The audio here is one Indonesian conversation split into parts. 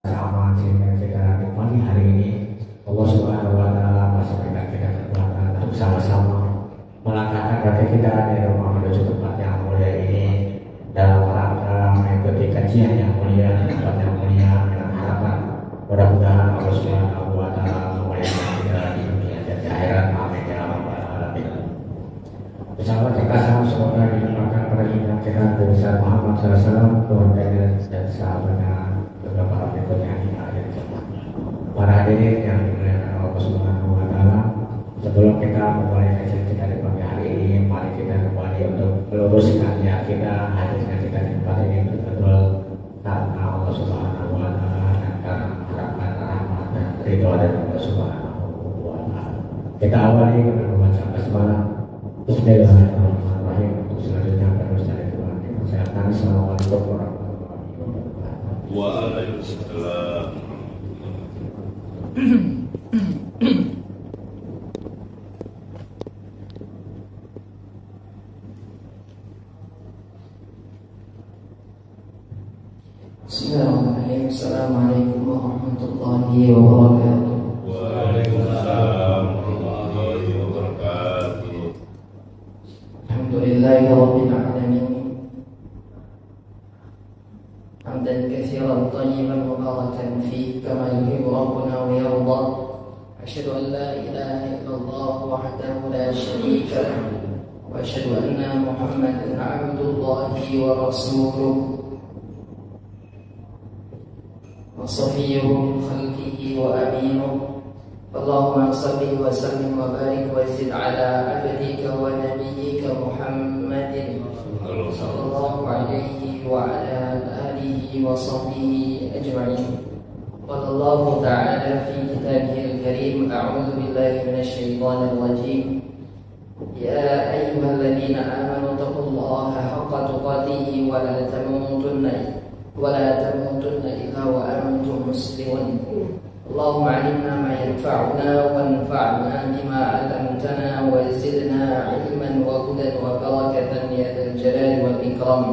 sama sehingga kita nikmati hari ini. Allah Subhanahu wa taala masih berikan kita kekuatan untuk sama-sama melangkahkan kaki kita dari rumah menuju tempat yang mulia ini dalam rangka mengikuti kajian yang mulia di tempat yang mulia dengan harapan mudah-mudahan Allah Subhanahu wa taala memuliakan kita di dunia dan di akhirat. Amin ya rabbal alamin. Bersama kita semoga dilimpahkan pada junjungan kita Nabi besar Muhammad SAW, keluarganya dan sahabatnya, beberapa para pengikutnya yang hadir di tempat. Para hadirin yang dimuliakan Allah Subhanahu wa taala, sebelum kita memulai kajian kita di pagi hari ini, mari kita kembali untuk meluruskan niat kita hadirnya kita di tempat ini betul-betul karena Allah Subhanahu wa taala dan karena harapan rahmat dan ridho dari Allah Subhanahu wa taala. Kita awali dengan membaca basmalah. Bismillahirrahmanirrahim. Untuk selanjutnya terus dari Tuhan dipersilakan. Assalamualaikum warahmatullahi wabarakatuh. Waalaikumsalam. Bismillahirrahmanirrahim. Assalamualaikum warahmatullahi wabarakatuh. Waalaikumsalam warahmatullahi wabarakatuh. Alhamdulillahi rabbil alamin. Hamdan katsiran thayyiban mubarakan fihi kama yuhibbu rabbuna wa yarda. Asyhadu an la ilaha illallah wahdahu la syarika lahu wa asyhadu anna Muhammadan 'abdullahi wa rasuluh. وصفيه من خلقه وأمينه. اللهم صل وسلم وبارك وزد على عبدك ونبيك محمد صلى الله عليه وعلى آله وصحبه أجمعين. قال الله تعالى في كتابه الكريم: أعوذ بالله من الشيطان الرجيم. يا أيها الذين آمنوا اتقوا الله حق تقاته ولا تموتن إلا وأنتم مسلمون. اللهم علمنا ما ينفعنا وانفعنا بما علمتنا وزدنا علما وهدى وبركة يا ذا الجلال والإكرام.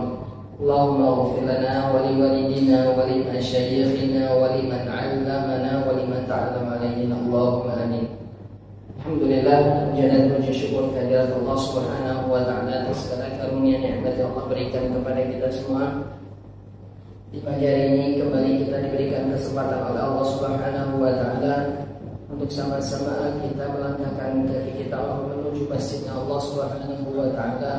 اللهم اغفر لنا ولوالدينا ولمشايخنا ولمن علمنا ولمن تعلم علينا. اللهم آمين. Alhamdulillah, puja dan puji syukur kehadirat Allah Subhanahu wa taala atas segala karunia nikmat yang Allah berikan kepada kita semua. Di pagi hari ini kembali kita diberikan kesempatan oleh Allah Subhanahu wa taala untuk sama-sama kita melangkahkan kaki kita menuju masjidnya Allah Subhanahu wa taala.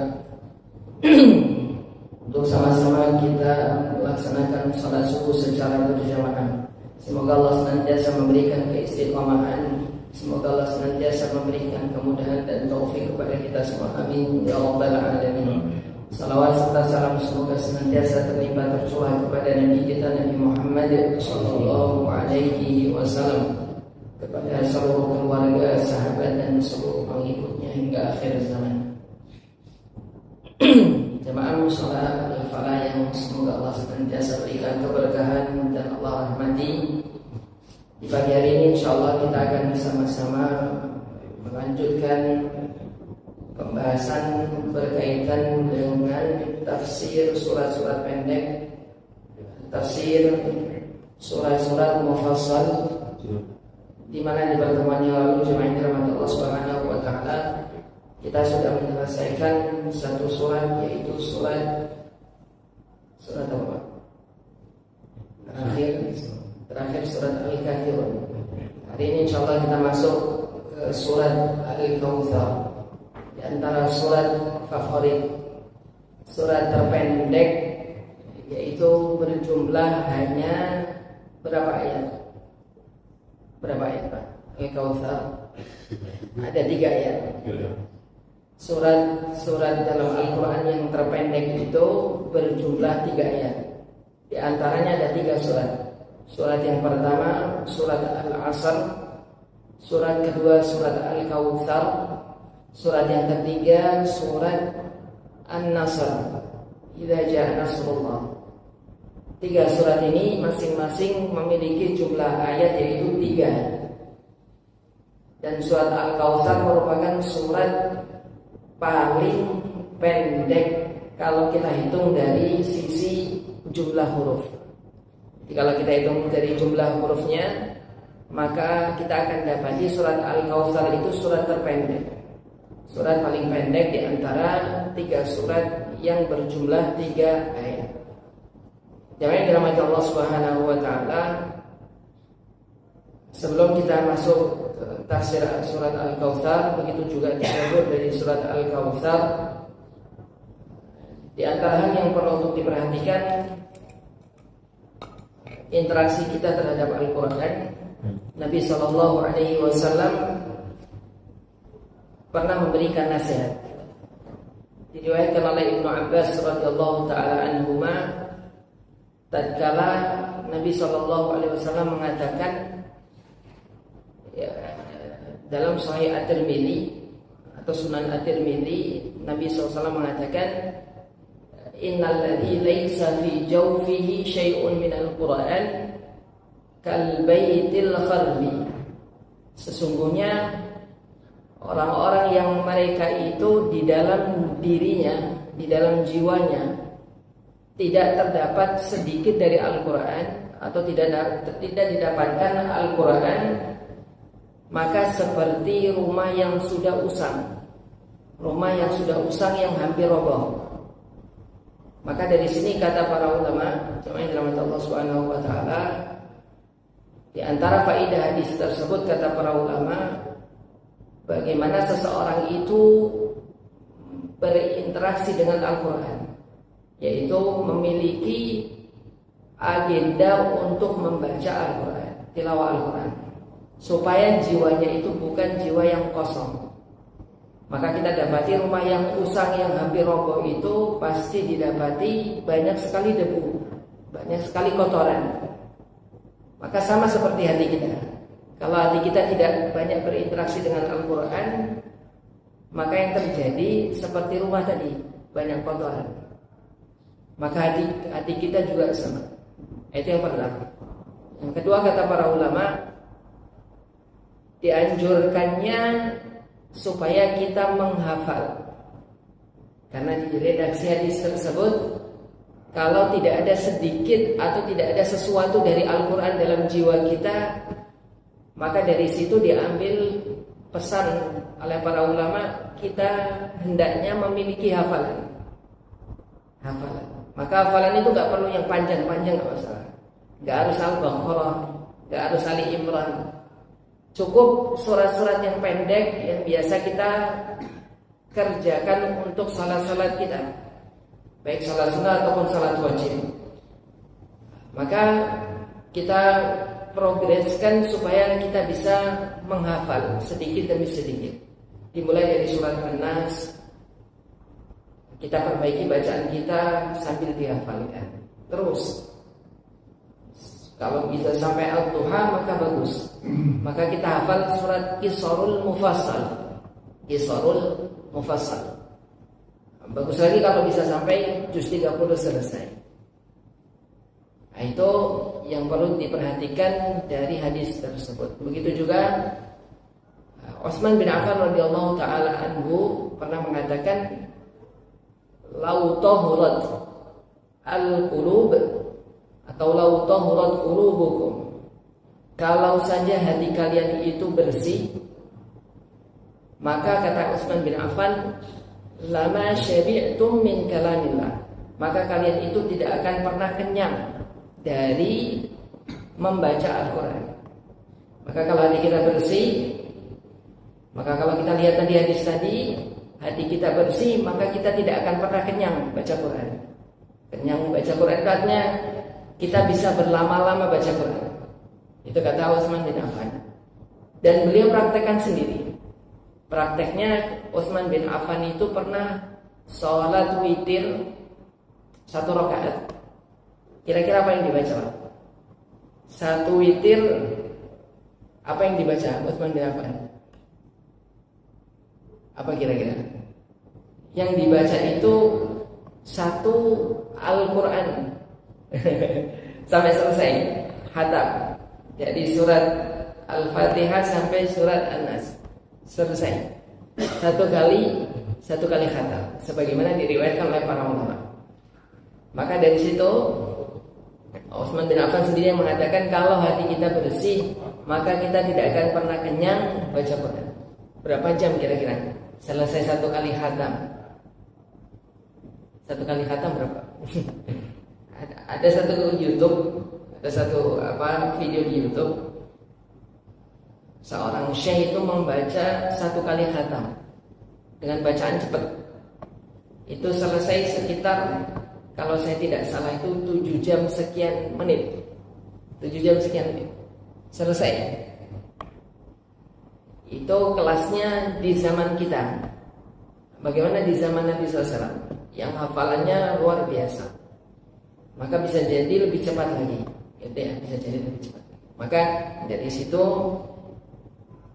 Untuk sama-sama kita melaksanakan salat subuh secara berjamaah. Semoga Allah senantiasa memberikan keistiqomahan. Semoga Allah senantiasa memberikan kemudahan dan taufik kepada kita semua. Amin ya rabbal alamin. Salawat serta salam semoga senantiasa terlimpah tercurah kepada Nabi kita Nabi Muhammad sallallahu alaihi wasallam, kepada seluruh keluarga, sahabat dan seluruh pengikutnya hingga akhir zaman. Jemaah mushola al-falah yang semoga Allah senantiasa berikan keberkahan dan Allah rahmati. Di pagi hari ini insyaallah kita akan bersama-sama melanjutkan pembahasan berkaitan dengan tafsir surat-surat pendek, tafsir surat-surat mufassal, di mana di pertemuan yang lalu jemaah dirahmati Allah Subhanahu wa taala kita sudah menyelesaikan satu surat, yaitu surat apa? Terakhir surat Al-Kafirun. Hari ini insyaallah kita masuk ke surat Al-Kautsar. Di antara surat favorit, surat terpendek, yaitu berjumlah hanya berapa ayat? Berapa ayat Pak? Al-Kautsar ada 3 ayat. Surat dalam Al-Quran yang terpendek itu berjumlah 3 ayat. Di antaranya ada 3 surat. Surat yang pertama surat Al-Asr, surat kedua surat Al-Kautsar, surat yang ketiga surat An-Nasr, Idza Jaa Nasrullah. 3 surat ini masing-masing memiliki jumlah ayat yaitu 3. Dan surat Al-Kautsar merupakan surat paling pendek kalau kita hitung dari sisi jumlah huruf. Kalau kita hitung dari jumlah hurufnya, maka kita akan dapati surat Al-Kautsar itu surat terpendek, surat paling pendek di antara 3 surat yang berjumlah 3 ayat. Jamaah yang dirahmati Allah Subhanahu wa taala, sebelum kita masuk tafsir surat Al-Kautsar, begitu juga disebut dari surat Al-Kautsar, di antara hal yang perlu untuk diperhatikan interaksi kita terhadap Al-Quran. Nabi SAW pernah memberikan nasihat. Diriwayatkan oleh Ibnu Abbas radhiyallahu taala anhuma, tatkala Nabi SAW mengatakan dalam Sahih At-Tirmidzi atau Sunan At-Tirmidzi, Nabi SAW mengatakan, innal ladzi laisa fi jawfihi syai'un minal Qur'an kal baitil kharbi. Sesungguhnya orang-orang yang mereka itu di dalam dirinya, di dalam jiwanya tidak terdapat sedikit dari Al-Qur'an atau tidak didapatkan Al-Qur'an, maka seperti rumah yang sudah usang, rumah yang sudah usang yang hampir roboh. Maka dari sini kata para ulama, jemaah yang dirahmati Allah Subhanahu wa taala, di antara faedah hadis tersebut kata para ulama, bagaimana seseorang itu berinteraksi dengan Al-Qur'an, yaitu memiliki agenda untuk membaca Al-Qur'an, tilawah Al-Qur'an, supaya jiwanya itu bukan jiwa yang kosong. Maka kita dapati rumah yang usang yang hampir roboh itu pasti didapati banyak sekali debu, banyak sekali kotoran. Maka sama seperti hati kita. Kalau hati kita tidak banyak berinteraksi dengan Al-Quran, maka yang terjadi seperti rumah tadi, banyak kotoran. Maka hati kita juga sama. Itu yang pertama. Yang kedua kata para ulama, dianjurkannya supaya kita menghafal. Karena di redaksi hadis tersebut, kalau tidak ada sedikit atau tidak ada sesuatu dari Al-Quran dalam jiwa kita, maka dari situ diambil pesan oleh para ulama, kita hendaknya memiliki hafalan. Maka hafalan itu gak perlu yang panjang-panjang, gak masalah. Gak harus Al-Baqarah, gak harus Ali Imran. Cukup surat-surat yang pendek yang biasa kita kerjakan untuk salat-salat kita, baik salat sunnah ataupun salat wajib. Maka kita progreskan supaya kita bisa menghafal sedikit demi sedikit. Dimulai dari surat An-Nas, kita perbaiki bacaan kita sambil dihafalkan. Terus kalau bisa sampai Al-Duha maka bagus. Maka kita hafal surat Qisarul Mufassal. Bagus lagi kalau bisa sampai juz 30 selesai. Nah, itu yang perlu diperhatikan dari hadis tersebut. Begitu juga Utsman bin Affan radhiyallahu taala anhu pernah mengatakan, lau tahurat al-qulub atau lau tahurat qulubukum, kalau saja hati kalian itu bersih, maka kata Utsman bin Affan, lama syabi'tum min kalamillah, maka kalian itu tidak akan pernah kenyang dari membaca Al-Quran. Maka kalau hati kita bersih, maka kalau kita lihat tadi hadis tadi, hati kita bersih, maka kita tidak akan pernah kenyang baca Quran. Kenyang baca Quran artinya kita bisa berlama-lama baca Quran. Itu kata Utsman bin Affan. Dan beliau praktekkan sendiri. Prakteknya Utsman bin Affan itu pernah sholat witir 1 rakaat. Kira-kira apa yang dibaca? 1 witir apa yang dibaca Utsman bin Affan? Apa kira-kira? Yang dibaca itu 1 Al-Quran sampai selesai khatam. Jadi surat Al-Fatihah sampai surat An-Nas selesai. 1 kali khatam, sebagaimana diriwayatkan oleh para ulama. Maka dari situ Utsman bin Affan sendiri yang mengatakan kalau hati kita bersih, maka kita tidak akan pernah kenyang baca Quran. Berapa jam kira-kira selesai satu kali khatam? Satu kali khatam berapa? Ada satu YouTube, ada satu video di YouTube. Seorang syekh itu membaca satu kali khatam dengan bacaan cepat. Itu selesai sekitar, kalau saya tidak salah itu 7 jam sekian menit. 7 jam sekian menit. Selesai. Itu kelasnya di zaman kita. Bagaimana di zaman Nabi SAW yang hafalannya luar biasa. Maka bisa jadi lebih cepat lagi. Gitu ya, bisa jadi lebih cepat. Maka dari situ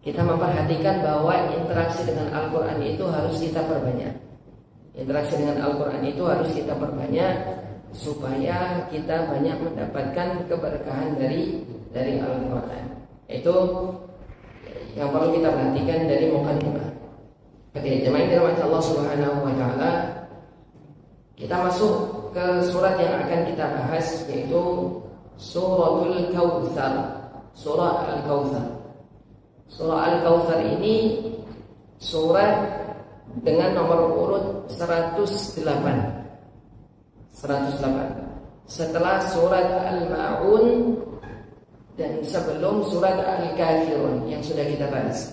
kita memperhatikan bahwa interaksi dengan Al-Quran itu harus kita perbanyak. Interaksi dengan Al-Quran itu harus kita perbanyak supaya kita banyak mendapatkan keberkahan dari Al-Quran. Itu yang perlu kita perhatikan dari mukadimah. Oke, jemaah yang dirahmati Allah Subhanahu wa taala, kita masuk ke surat yang akan kita bahas, yaitu Suratul Kautsar. Surah Al-Kautsar. Surah Al-Kautsar ini surat dengan nomor urut 108. Setelah surat Al-Ma'un dan sebelum surat Al-Kafirun yang sudah kita bahas.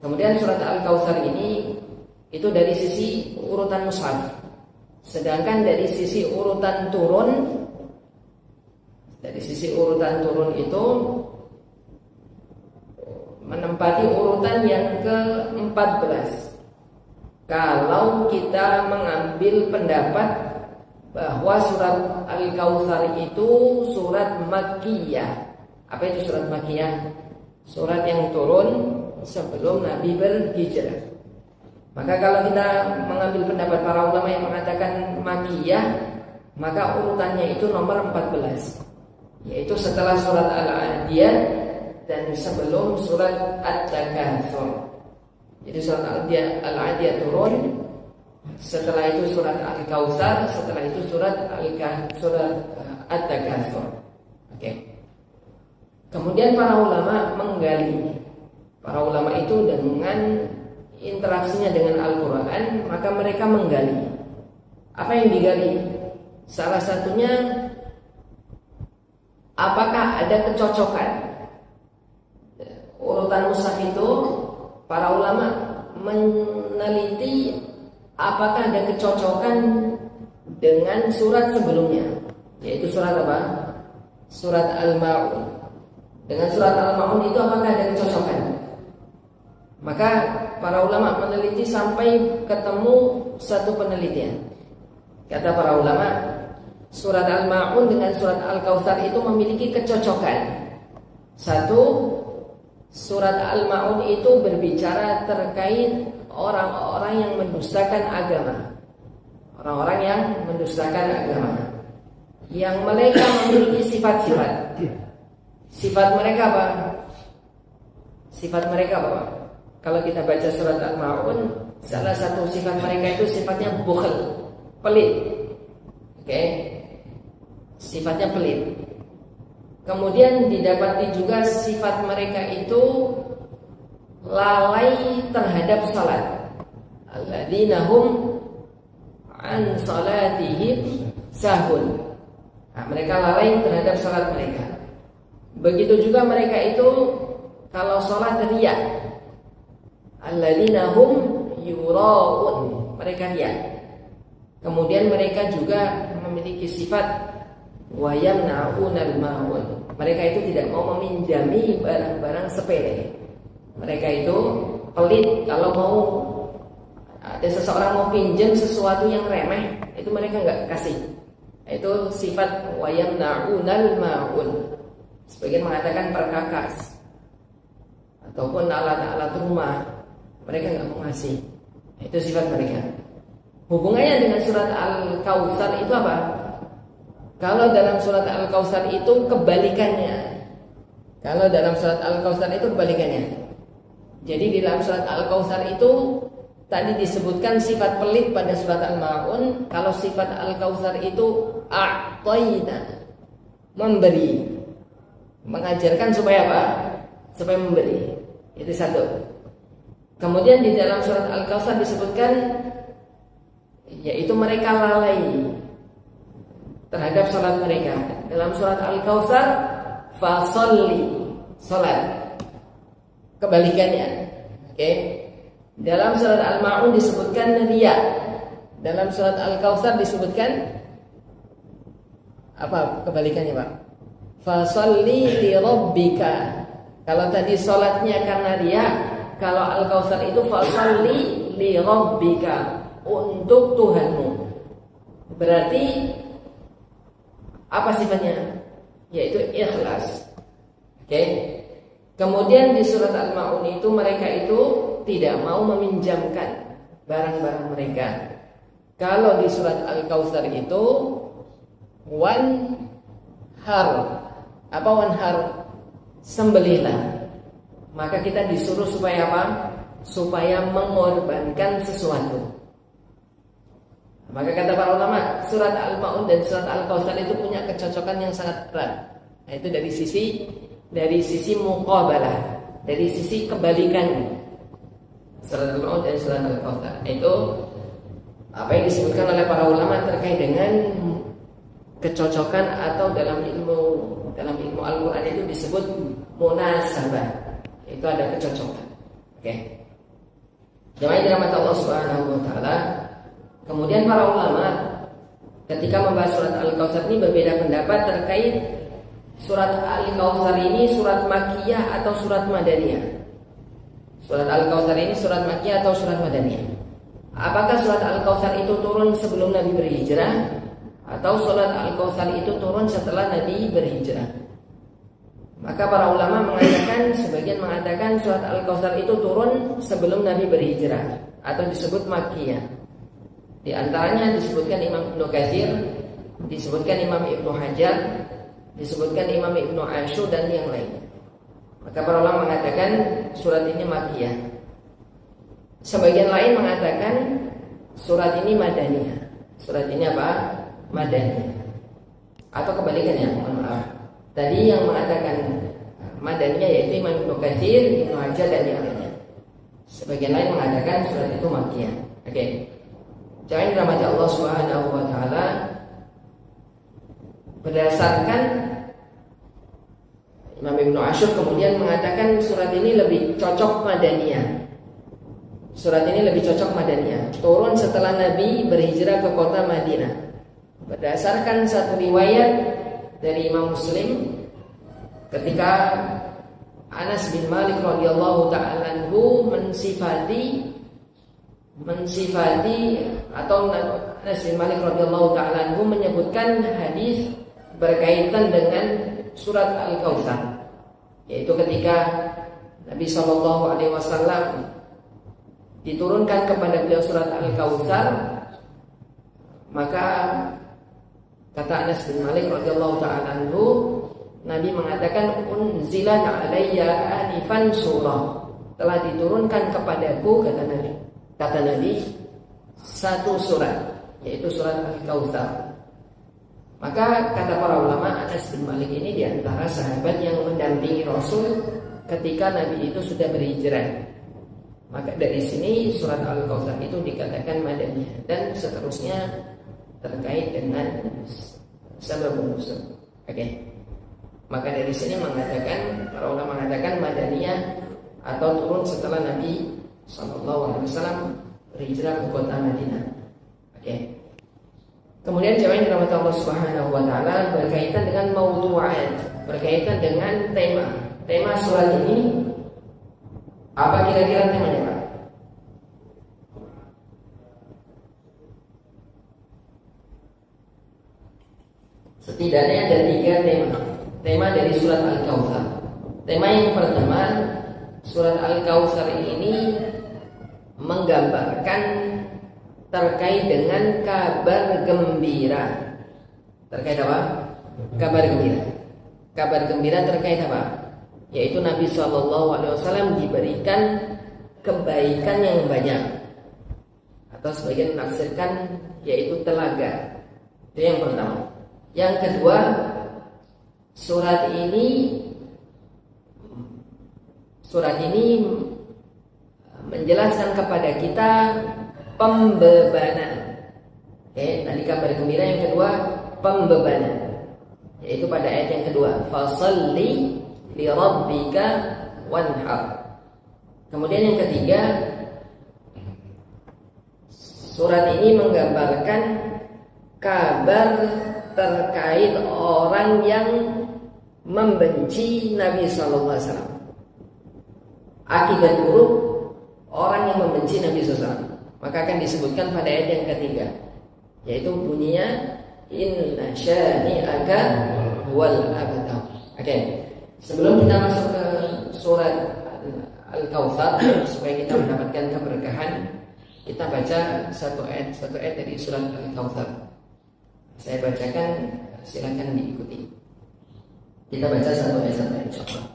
Kemudian surat Al-Kautsar ini itu dari sisi urutan mushaf. Sedangkan dari sisi urutan turun, itu menempati urutan yang ke-14. Kalau kita mengambil pendapat bahwa surat Al-Kautsar itu surat Makkiyah. Apa itu surat Makkiyah? Surat yang turun sebelum Nabi berhijrah. Maka kalau kita mengambil pendapat para ulama yang mengatakan Makkiyah, maka urutannya itu nomor 14, yaitu setelah surat Al-Adiyat dan sebelum surat At-Takatsur. Jadi surat Al-Adiyat turun, setelah itu surat Al-Kautsar, setelah itu surat At-Takatsur. Oke. Kemudian para ulama menggali. Para ulama itu dengan interaksinya dengan Al-Quran, maka mereka menggali. Apa yang digali? Salah satunya, apakah ada kecocokan urutan mushaf itu? Para ulama meneliti apakah ada kecocokan dengan surat sebelumnya, yaitu surat apa? Surat Al-Ma'un. Dengan surat Al-Ma'un itu apakah ada kecocokan? Maka para ulama meneliti sampai ketemu satu penelitian. Kata para ulama, surat Al-Ma'un dengan surat Al-Kautsar itu memiliki kecocokan. Satu, surat Al-Ma'un itu berbicara terkait orang-orang yang mendustakan agama. Orang-orang yang mendustakan agama, yang mereka memiliki sifat-sifat. Sifat mereka apa? Sifat mereka apa? Kalau kita baca surat Al-Ma'un, salah satu sifat mereka itu sifatnya bukhl, pelit. Oke? Sifatnya pelit. Kemudian didapati juga sifat mereka itu lalai terhadap salat. Alladzina hum an salatihim sahun. Nah, mereka lalai terhadap salat mereka. Begitu juga mereka itu kalau salat riya. Alladzina hum yura'un. Mereka riya. Kemudian mereka juga memiliki sifat wa yamna'unal ma'un. Mereka itu tidak mau meminjami barang-barang sepele. Mereka itu pelit. Kalau mau ada seseorang mau pinjam sesuatu yang remeh, itu mereka nggak kasih. Itu sifat wa yamna'unal ma'un. Sebagian mengatakan perkakas ataupun alat-alat rumah, mereka nggak mau ngasih. Itu sifat mereka. Hubungannya dengan surat Al-Kautsar itu apa? Kalau dalam surat Al-Kautsar itu kebalikannya. Kalau dalam surat Al-Kautsar itu kebalikannya. Jadi di dalam surat Al-Kautsar itu tadi disebutkan sifat pelit pada surat Al-Ma'un. Kalau sifat Al-Kautsar itu a'tayna. memberi. Mengajarkan supaya apa? Supaya memberi. Itu satu. Kemudian di dalam surat Al-Kautsar disebutkan yaitu mereka lalai terhadap salat mereka. Dalam surat Al-Kautsar fasholli, salat. Kebalikannya. Oke. Dalam surat Al-Ma'un disebutkan riya. Dalam surat Al-Kautsar disebutkan apa kebalikannya, Pak? Fasholli li rabbika. Kalau tadi salatnya karena riya, kalau Al-Kautsar itu fasholli li rabbika, untuk Tuhanmu. Berarti apa sifatnya? Yaitu ikhlas. Oke. Kemudian di surat Al-Ma'un itu mereka itu tidak mau meminjamkan barang-barang mereka. Kalau di surat Al-Kautsar itu wanhar. Apa wanhar? Sembelihlah. Maka kita disuruh supaya apa? Supaya mengorbankan sesuatu. Maka kata para ulama, surat Al-Ma'un dan surat Al-Kautsar itu punya kecocokan yang sangat erat. Nah, itu dari sisi muqabalah, dari sisi kebalikan. Surat Al-Ma'un dan surat Al-Kautsar itu apa yang disebutkan oleh para ulama terkait dengan kecocokan, atau dalam ilmu Al-Qur'an itu disebut munasabah. Itu ada kecocokan. Oke. Jemaah dirahmati Allah Subhanahu wa taala. Kemudian para ulama ketika membahas surat Al-Kautsar ini berbeda pendapat terkait surat Al-Kautsar ini surat Makkiyah atau surat Madaniyah. Surat Al-Kautsar ini surat Makkiyah atau surat Madaniyah. Apakah surat Al-Kautsar itu turun sebelum Nabi berhijrah, atau surat Al-Kautsar itu turun setelah Nabi berhijrah? Maka para ulama mengatakan, sebagian mengatakan surat Al-Kautsar itu turun sebelum Nabi berhijrah, atau disebut Makkiyah. Di antaranya disebutkan Imam Ibnu Katsir, disebutkan Imam Ibnu Hajar, disebutkan Imam Ibnu Asyur dan yang lain. Maka para ulama mengatakan surat ini Makkiyah. Sebagian lain mengatakan surat ini Madaniyah. Surat ini apa? Madaniyah. Atau kebalikannya, mohon maaf. Tadi yang mengatakan Madaniyah yaitu Imam Ibnu Katsir, Ibnu Hajar dan yang lainnya. Sebagian lain mengatakan surat itu Makkiyah. Oke. Jangan dirahmati Allah Subhanahu wa taala. Berdasarkan Imam Ibnu Asyur kemudian mengatakan surat ini lebih cocok Madaniyah. Surat ini lebih cocok Madaniyah. Turun setelah Nabi berhijrah ke kota Madinah. Berdasarkan satu riwayat dari Imam Muslim, ketika Anas bin Malik radhiyallahu ta'ala anhu mensifati atau Anas bin Malik radhiyallahu ta'ala anhu menyebutkan hadis berkaitan dengan surat Al-Kautsar, yaitu ketika Nabi SAW diturunkan kepada beliau surat Al-Kautsar, maka kata Anas bin Malik radhiyallahu ta'ala anhu, Nabi mengatakan unzilat alayya anifan surah, telah diturunkan kepadaku, kata Nabi satu surat, yaitu surat Al-Kautsar. Maka kata para ulama, Anas bin Malik ini diantara sahabat yang mendampingi Rasul ketika Nabi itu sudah berhijrah. Maka dari sini surat Al-Kautsar itu dikatakan Madaniyah, dan seterusnya terkait dengan sabab nuzul. Oke. Maka dari sini mengatakan, para ulama mengatakan Madaniyah atau turun setelah Nabi SAW berhijrah ke kota Madinah. Oke. Kemudian jemaah yang dirahmati Allah Subhanahu wa taala, berkaitan dengan maudu'at, berkaitan dengan tema surat ini. Apa kira-kira temanya, Pak? Setidaknya ada 3 tema dari surat Al-Kautsar. Tema yang pertama, surat Al-Kautsar ini menggambarkan terkait dengan kabar gembira. Terkait apa? Kabar gembira. Kabar gembira terkait apa? Yaitu Nabi SAW diberikan kebaikan yang banyak, atau sebagian menafsirkan yaitu telaga. Itu yang pertama. Yang kedua, Surat ini menjelaskan kepada kita pembebanan. Tadi kabar gembira, yang kedua pembebanan, yaitu pada ayat yang kedua, fasalli li rabbika wanhar. Kemudian yang ketiga, surat ini menggambarkan kabar terkait orang yang membenci Nabi Sallallahu Alaihi Wasallam. Akibat buruk orang yang membenci Nabi SAW, maka akan disebutkan pada ayat yang ketiga, yaitu bunyinya inna syani'aka wal abtar. Oke. Sebelum kita masuk ke surat Al-Kautsar, supaya kita mendapatkan keberkahan, kita baca satu ayat dari surat Al-Kautsar. Saya bacakan, silakan diikuti. Kita baca satu ayat insyaallah.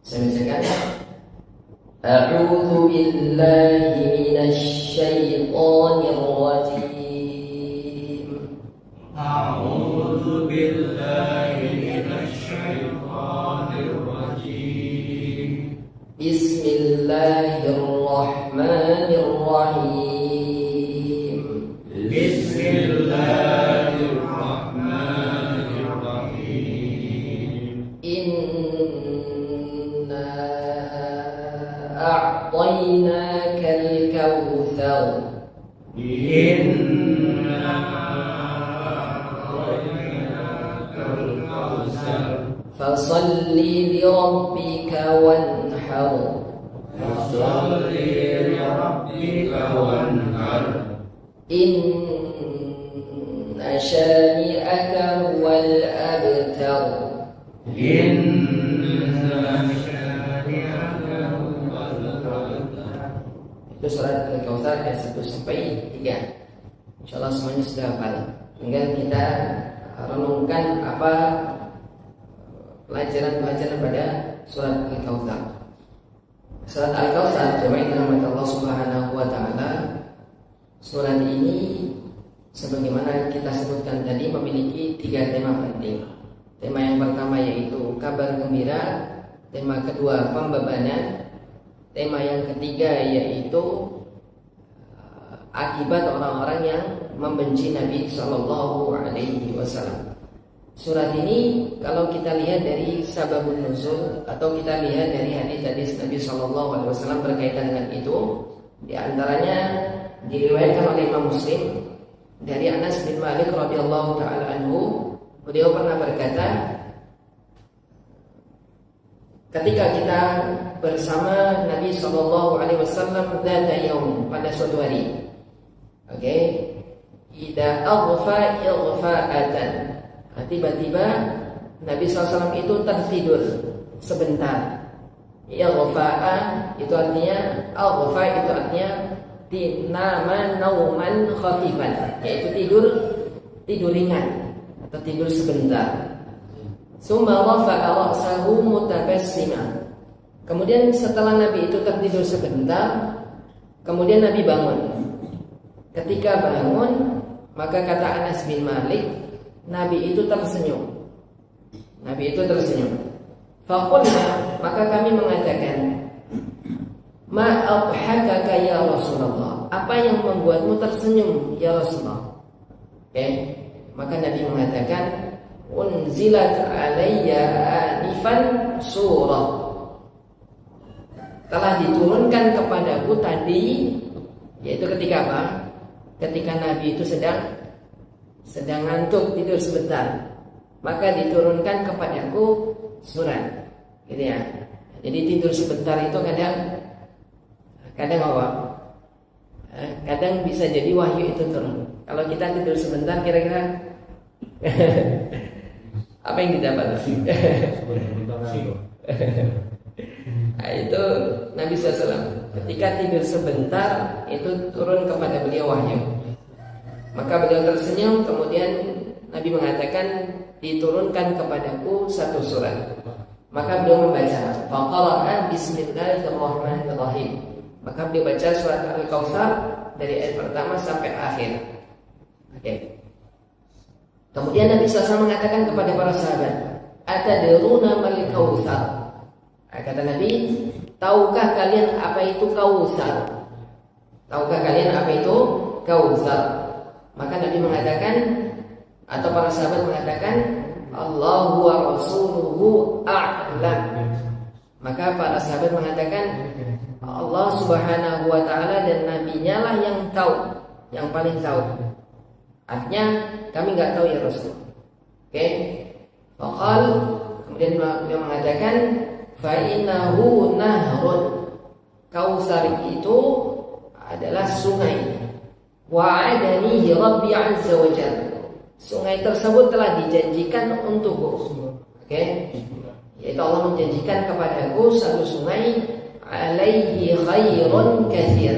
Saya bacakan. A'udzu billahi minasy syaithanir rajim. A'udzu billahi minasy syaithanir rajim. Bismillahirrahmanirrahim. Bismillahirrahmanirrahim. A'tainakal kautsar. Inna a'tainakal kautsar. Fasalli li rabbika wanhar. Fasalli li rabbika wanhar. Inna syani'aka wal abtar. Inna syani'aka wal abtar. Itu surat Al-Kautsar ayat 1 sampai 3. Insyaallah semuanya sudah hafal. Tinggal kita renungkan apa pelajaran-pelajaran pada surat Al-Kautsar. Surat Al-Kautsar, jemaah yang dirahmati Allah Subhanahu wa taala, surat ini sebagaimana kita sebutkan tadi memiliki 3 tema penting. Tema yang pertama yaitu kabar gembira, tema kedua pembebanan, tema yang ketiga yaitu akibat orang-orang yang membenci Nabi Shallallahu Alaihi Wasallam. Surat ini kalau kita lihat dari sababun nuzul atau kita lihat dari hadis-hadis Nabi Shallallahu Alaihi Wasallam berkaitan dengan itu, di antaranya diriwayatkan oleh Imam Muslim dari Anas bin Malik radhiyallahu taala anhu, beliau pernah berkata, ketika kita bersama Nabi Shallallahu Alaihi Wasallam pada suatu hari, idza aghfa ighfa'atan, tiba-tiba Nabi SAW itu tertidur sebentar. Ighfa'a itu artinya, aghfa itu artinya nama nauman khafifan, yaitu tidur ringan atau tidur sebentar. Summa rafa'a ra'sahu mutabassima. Kemudian setelah Nabi itu tertidur sebentar, kemudian Nabi bangun. Ketika bangun, maka kata Anas bin Malik, Nabi itu tersenyum. Faqulna, maka kami mengatakan, ma adhakaka ya Rasulullah, apa yang membuatmu tersenyum ya Rasulullah? Maka Nabi mengatakan, unzilat alayya anifan surah, telah diturunkan kepadaku tadi, yaitu ketika apa? Ketika Nabi itu sedang ngantuk, tidur sebentar, maka diturunkan kepadaku surat, gitu ya. Jadi tidur sebentar itu kadang apa? Kadang bisa jadi wahyu itu turun. Kalau kita tidur sebentar, kira-kira apa yang didapat? Nah, itu Nabi SAW ketika tidur sebentar itu turun kepada beliau wahyu. Maka beliau tersenyum, kemudian Nabi mengatakan, diturunkan kepadaku satu surat. Maka beliau membaca, faqara'a bismillahirrahmanirrahim. Maka beliau baca surat Al-Kautsar dari ayat pertama sampai akhir. Oke. Kemudian Nabi SAW mengatakan kepada para sahabat, atadruna mal kautsar? Kata Nabi, tahukah kalian apa itu kautsar? Tahukah kalian apa itu kautsar? Maka Nabi mengatakan, atau para sahabat mengatakan, Allahu wa rasuluhu a'lam. Maka para sahabat mengatakan, Allah Subhanahu wa ta'ala dan nabinya lah yang tahu, yang paling tahu. Artinya kami nggak tahu ya Rasul. Oke. Maqal, kemudian beliau mengatakan, fa innahu nahrun. Kautsar itu adalah sungai. Wa'adani Rabbi azza wa jalla. Sungai tersebut telah dijanjikan untukku. Oke. Yaitu Allah menjanjikan kepadaku satu sungai alaihi khairun katsir.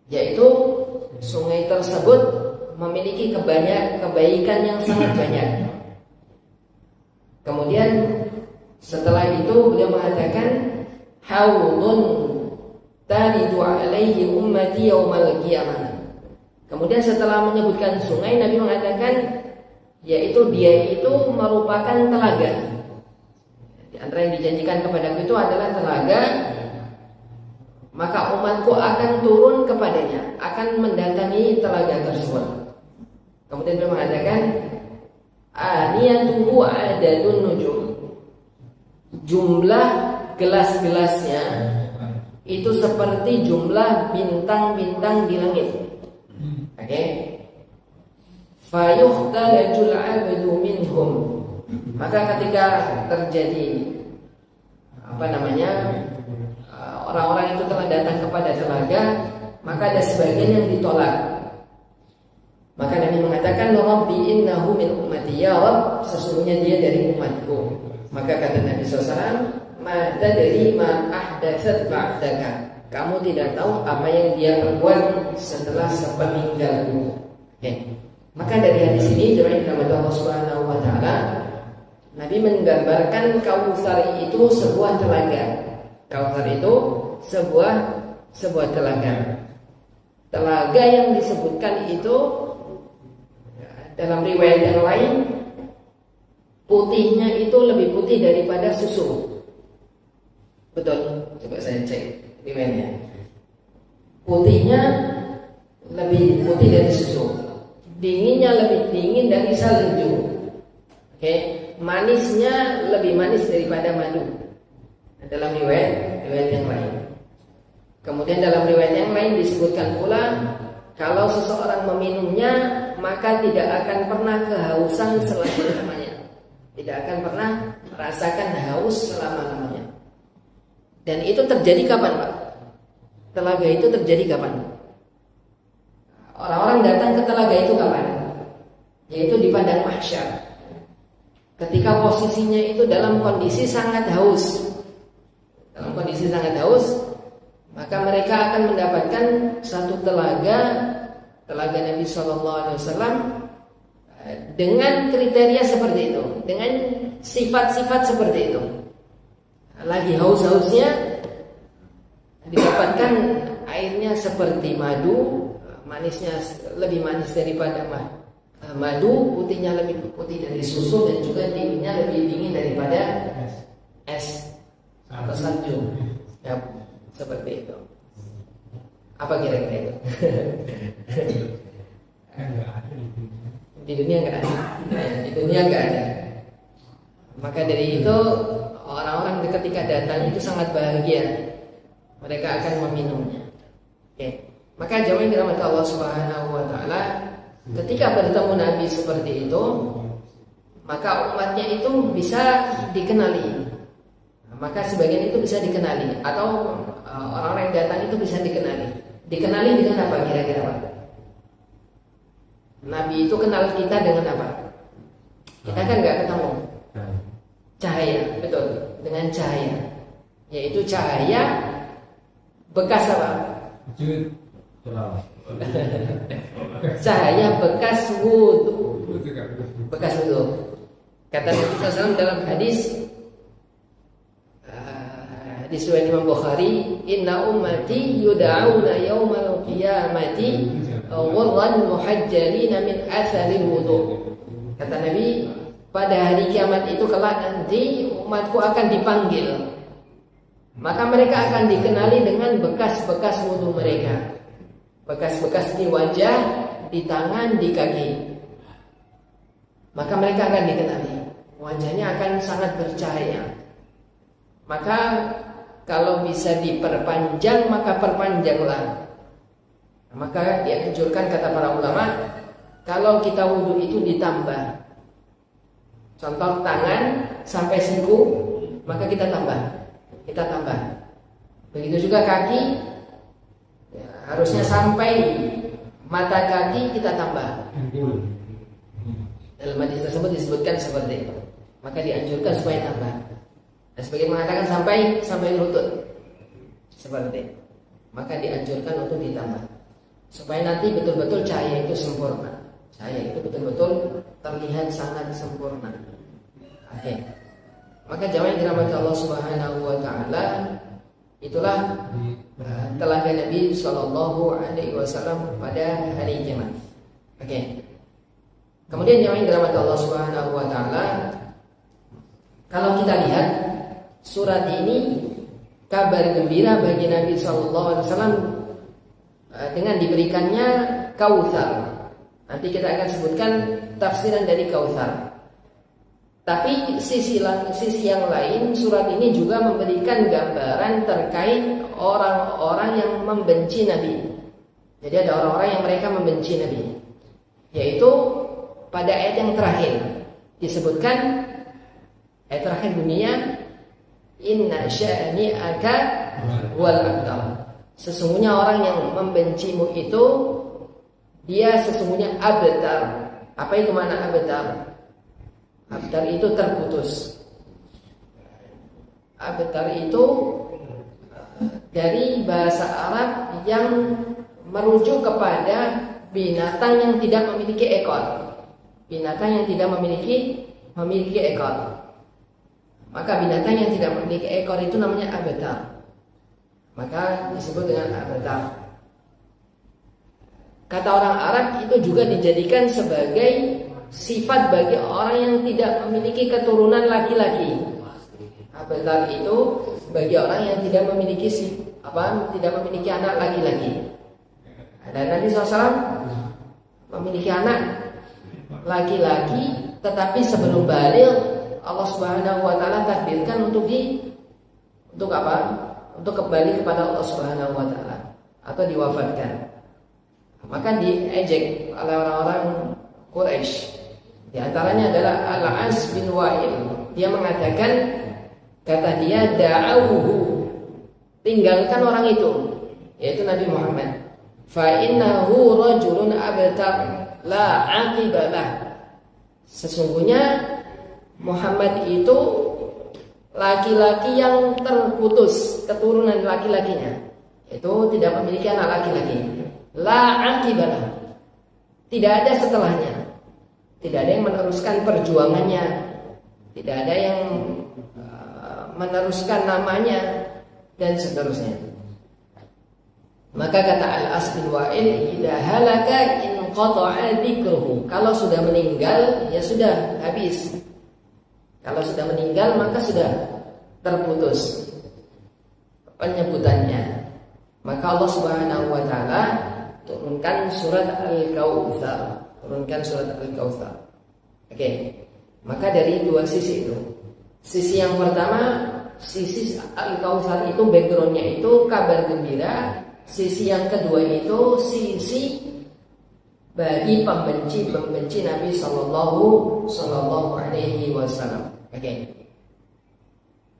Yaitu sungai tersebut memiliki kebaikan yang sangat banyak. Kemudian setelah itu beliau mengatakan haudun taridu alaihi ummati yaumal qiyamah. Kemudian setelah menyebutkan sungai, Nabi mengatakan yaitu dia itu merupakan telaga. Di antara yang dijanjikan kepadaku itu adalah telaga, maka umatku akan turun kepadanya, akan mendatangi telaga tersebut. Kemudian beliau mengatakan aniyatuhu adadun nujum. Jumlah gelas-gelasnya itu seperti jumlah bintang-bintang di langit. Oke. Fayuhtalajul 'abdu minhum. Maka ketika terjadi orang-orang itu telah datang kepada telaga, maka ada sebagian yang ditolak. Maka Nabi mengatakan, Rabbi innahu min ummati, ya Rabb, sesungguhnya dia dari umatku. Maka kata Nabi SAW, ma tadri ma ahdatsat ba'daka. Kamu tidak tahu apa yang dia perbuat setelah sepeninggalmu. Maka dari hadis ini, jemaah yang dirahmati Allah Subhanahu wa taala, Nabi menggambarkan Kautsar itu sebuah telaga. Kautsar itu sebuah telaga. Telaga yang disebutkan itu dalam riwayat yang lain, putihnya itu lebih putih daripada susu. Betul? Coba saya cek riwayatnya. Putihnya lebih putih dari susu. Dinginnya lebih dingin dari salju. Oke, manisnya lebih manis daripada madu. Dalam riwayat yang lain. Kemudian dalam riwayat yang lain disebutkan pula, kalau seseorang meminumnya maka tidak akan pernah kehausan selama-lamanya. Tidak akan pernah merasakan haus selama-lamanya. Dan itu terjadi kapan, Pak? Telaga itu terjadi kapan? Orang-orang datang ke telaga itu kapan? Yaitu di padang mahsyar. Ketika posisinya itu dalam kondisi sangat haus. Dalam kondisi sangat haus, maka mereka akan mendapatkan satu telaga Nabi SAW dengan kriteria seperti itu, dengan sifat-sifat seperti itu. Lagi haus-hausnya didapatkan airnya seperti madu, manisnya lebih manis daripada madu, putihnya lebih putih dari susu, dan juga dinginnya lebih dingin daripada es atau salju. Ya, seperti itu. Apa kira-kira itu? Di dunia nggak ada. Di dunia nggak ada. Maka dari itu orang-orang ketika datang itu sangat bahagia. Mereka akan meminumnya. Oke. Maka jemaah yang dirahmati Allah Subhanahu wa taala, ketika bertemu Nabi seperti itu, maka umatnya itu bisa dikenali. Maka sebagian itu bisa dikenali, atau orang-orang yang datang itu bisa dikenali. Dikenali dengan apa kira-kira, Pak? Nabi itu kenal kita dengan apa? Kita kan nggak ketemu. Cahaya, betul. Dengan cahaya, yaitu cahaya bekas apa? Cahaya bekas wudu. Bekas wudu. Kata Nabi SAW dalam hadis riwayat Imam Bukhari, inna ummati yud'auna yaumal qiyamati ghurran muhajjalina min atharil wudu. Kata Nabi, pada hari kiamat itu kelak nanti umatku akan dipanggil, maka mereka akan dikenali dengan bekas-bekas wudu mereka, bekas-bekas di wajah, di tangan, di kaki. Maka mereka akan dikenali, wajahnya akan sangat bercahaya. Maka kalau bisa diperpanjang, maka perpanjanglah. Maka dianjurkan, kata para ulama, kalau kita wudu itu ditambah. Contoh tangan sampai siku, maka kita tambah. Begitu juga kaki, ya, harusnya sampai mata kaki kita tambah. Dalam hadis tersebut disebutkan seperti itu. Maka dianjurkan supaya tambah. Dan sebagian mengatakan sampai lutut, seperti itu. Maka dianjurkan untuk ditambah, supaya nanti betul-betul cahaya itu sempurna. Cahaya itu betul-betul terlihat sangat sempurna. Oke. Maka jamaah yang dirahmati Allah Subhanahu wa taala, itulah telaga Nabi sallallahu alaihi wasallam pada hari kiamat. Oke. Kemudian jamaah yang dirahmati Allah Subhanahu wa taala, kalau kita lihat surat ini kabar gembira bagi Nabi sallallahu alaihi wasallam dengan diberikannya Kautsar. Nanti kita akan sebutkan tafsiran dari Kautsar. Tapi sisi yang lain, surat ini juga memberikan gambaran terkait orang-orang yang membenci Nabi. Jadi ada orang-orang yang mereka membenci Nabi, yaitu pada ayat yang terakhir disebutkan, ayat terakhir dunia, inna syani'aka wal abtar. Sesungguhnya orang yang membencimu itu, dia sesungguhnya abtar. Apa itu makna abtar? Abtar itu terputus. Abtar itu dari bahasa Arab yang merujuk kepada binatang yang tidak memiliki ekor. Binatang yang tidak memiliki ekor. Maka binatang yang tidak memiliki ekor itu namanya abtar. Maka disebut dengan abtar. Kata orang Arab itu juga dijadikan sebagai sifat bagi orang yang tidak memiliki keturunan laki-laki. Abtar itu bagi orang yang tidak memiliki anak laki-laki. Dan Nabi SAW memiliki anak laki-laki, tetapi sebelum balik Allah Subhanahu wa taala takdirkan untuk kembali kepada Allah Subhanahu wa taala atau diwafatkan. Maka diejek oleh orang-orang Quraisy. Di antaranya adalah Al-As bin Wa'il. Dia mengatakan, kata dia, da'auhu, tinggalkan orang itu, yaitu Nabi Muhammad. Fa innahu rajulun abtar la aqibalah. Sesungguhnya Muhammad itu laki-laki yang terputus keturunan laki-lakinya, itu tidak memiliki anak laki-laki. La aqibalah, tidak ada setelahnya, tidak ada yang meneruskan perjuangannya, tidak ada yang meneruskan namanya, dan seterusnya. Maka kata Al-As bin Wa'il, idza halaka inqata'a dzikruhu. Kalau sudah meninggal, ya sudah habis. Kalau sudah meninggal, maka sudah terputus penyebutannya. Maka Allah Subhanahu wa taala turunkan surat Al-Kautsar. Oke. Maka dari dua sisi itu. Sisi yang pertama, sisi Al-Kautsar itu backgroundnya itu kabar gembira. Sisi yang kedua itu sisi bagi pembenci Nabi Sallallahu Alaihi Wasallam. Oke.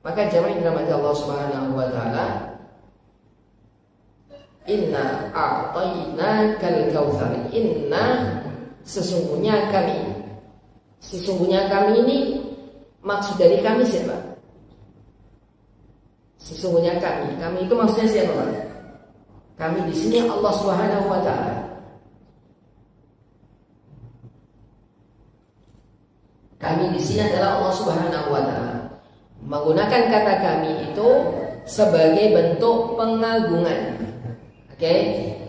Maka jamaah yang dirahmati Allah Subhanahu Wa Taala, Inna a'tainakal kautsar. Inna, sesungguhnya kami ini, maksud dari kami siapa? Sesungguhnya kami itu maksudnya siapa? Kami di sini Allah Subhanahu wa taala. Kami di sini adalah Allah Subhanahu wa taala. Menggunakan kata kami itu sebagai bentuk pengagungan. Oke,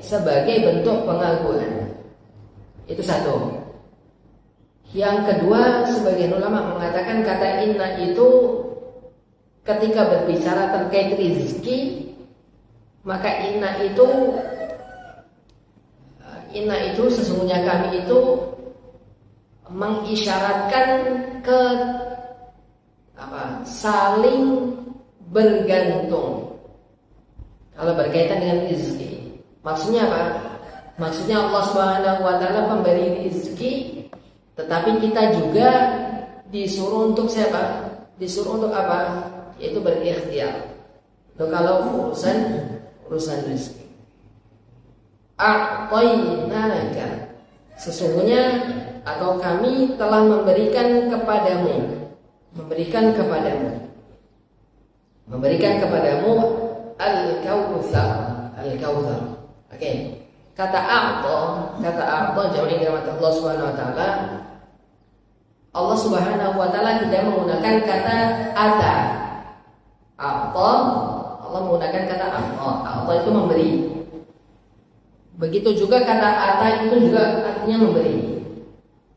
sebagai bentuk pengagungan. Itu satu. Yang kedua, sebagian ulama mengatakan kata inna itu ketika berbicara terkait rizki, maka inna itu sesungguhnya kami itu mengisyaratkan ke saling bergantung kalau berkaitan dengan rizki. Maksudnya apa? Maksudnya Allah Subhanahu wa taala pemberi rizki, tetapi kita juga disuruh untuk siapa? Disuruh untuk apa? Yaitu berikhtiar. Itu kalau urusan rizki. A'tainaka, sesungguhnya atau kami telah memberikan kepadamu al-kautsar. Oke. Kata a'ta jauh kalimat Allah Subhanahu wa taala. Allah Subhanahu wa taala tidak menggunakan kata ata. A'ta, Allah menggunakan kata a'ta. A'ta itu memberi. Begitu juga kata ata itu juga artinya memberi.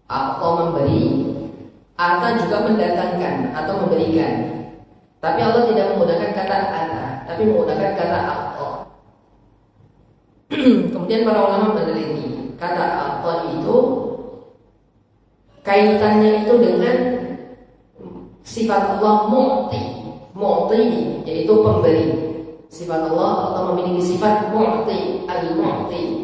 A'ta memberi, ata juga mendatangkan atau memberikan. Tapi Allah tidak menggunakan kata ata, tapi menggunakan kata a'ta. Kemudian para ulama meneliti kata a'ta itu kaitannya itu dengan sifat Allah mu'ti, yaitu pemberi. Sifat Allah memiliki sifat mu'ti, al-mu'ti.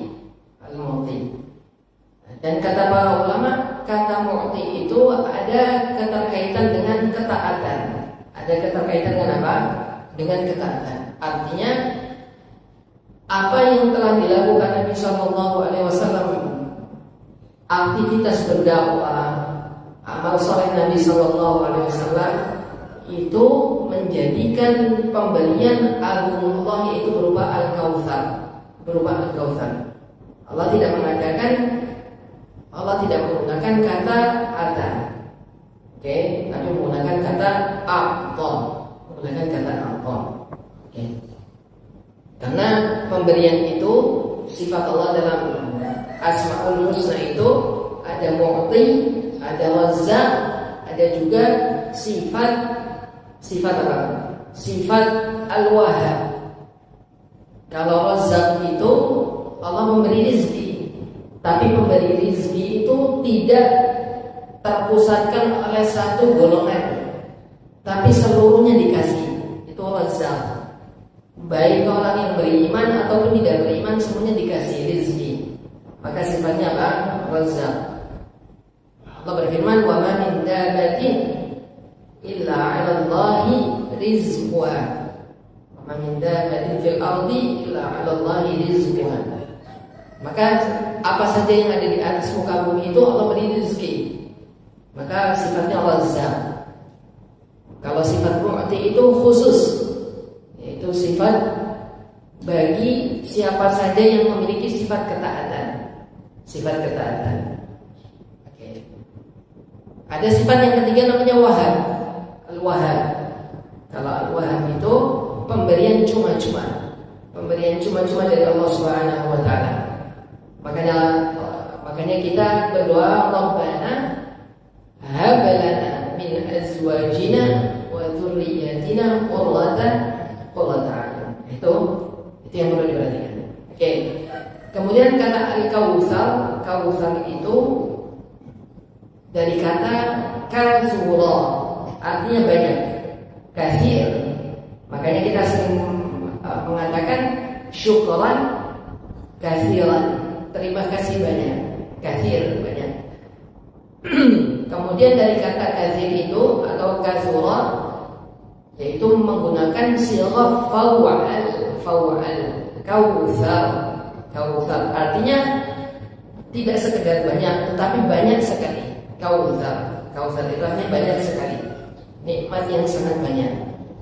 Dan kata para ulama, kata mu'ti itu ada keterkaitan dengan ketaatan. Ada keterkaitan dengan apa? Dengan ketaatan. Artinya apa yang telah dilakukan Nabi Shallallahu Alaihi Wasallam, aktivitas berdakwah, amal soleh Nabi Shallallahu Alaihi Wasallam itu menjadikan pemberian agung Allah yaitu berupa al-kautsar. Allah tidak menggunakan kata ata, tapi menggunakan kata a'ta, Karena pemberian itu sifat Allah dalam Asmaul Husna itu ada mu'ti, ada razzaq, ada juga sifat apa? Sifat al-wahhab. Kalau razzaq itu Allah memberi rizki, tapi pemberi rizki itu tidak terpusatkan oleh satu golongan, tapi seluruhnya dikasih. Itu razzaq. Baik orang yang beriman ataupun tidak beriman, semuanya dikasih rizki. Maka sifatnya apa? Razzaq. Allah berfirman, "Wa ma min dabbatin illa 'ala Allahi rizquha. Wa ma min dabbatin fil ardi illa 'ala Allahi rizquha." Maka apa saja yang ada di atas muka bumi itu Allah beri rezeki. Maka sifatnya Razzaq. Kalau sifat mu'ti itu khusus, yaitu sifat bagi siapa saja yang memiliki sifat ketaatan. Oke. Ada sifat yang ketiga namanya Wahhab. Al-Wahhab. Kalau Al-Wahhab itu pemberian cuma-cuma dari Allah Subhanahu wa taala. Makanya kita berdoa, Rabbana hab lana min azwajina wa dzurriyyatina qurrata a'yun. Itu yang perlu diperhatikan. Oke. Kemudian kata al-kautsar itu dari kata katsura, artinya banyak, katsir. Makanya kita sering mengatakan syukran katsiran, terima kasih banyak, katsir banyak. Kemudian dari kata katsir itu atau katsura yaitu menggunakan sighah fa'al, kautsar artinya tidak sekedar banyak tetapi banyak sekali. Kautsar itu artinya banyak sekali, nikmat yang sangat banyak.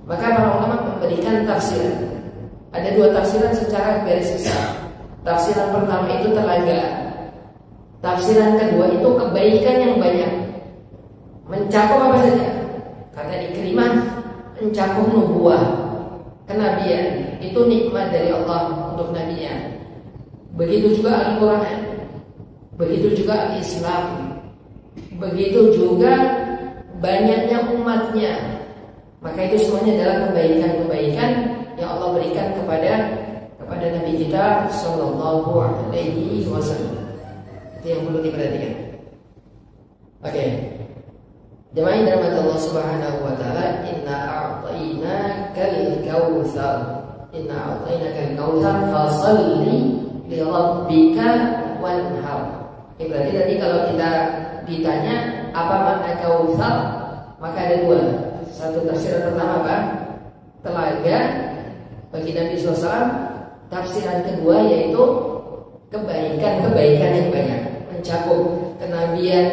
Maka para ulama memberikan tafsiran. Ada dua tafsiran secara garis besar. Tafsiran pertama itu telaga. Tafsiran kedua itu kebaikan yang banyak. Mencakup apa saja? Kata Ikrimah, mencakup nubuah, kenabian. Itu nikmat dari Allah untuk nabinya. Begitu juga Al-Quran. begitu juga Islam, begitu juga banyaknya umatnya. Maka itu semuanya adalah kebaikan-kebaikan yang Allah berikan kepada Nabi kita Sallallahu Alaihi Wasallam. Itu yang perlu diperhatikan. Oke. Jemaah yang dirahmati Allah Subhanahu Wa Taala, Inna a'tainakal kautsar. Inna a'tainakal kautsar fasalli li rabbika wanhar. Berarti tadi kalau kita ditanya apa makna kautsar, maka ada dua. Satu tafsir pertama apa? Telaga bagi Nabi SAW. Tafsiran kedua yaitu kebaikan-kebaikan yang banyak, mencakup kenabian,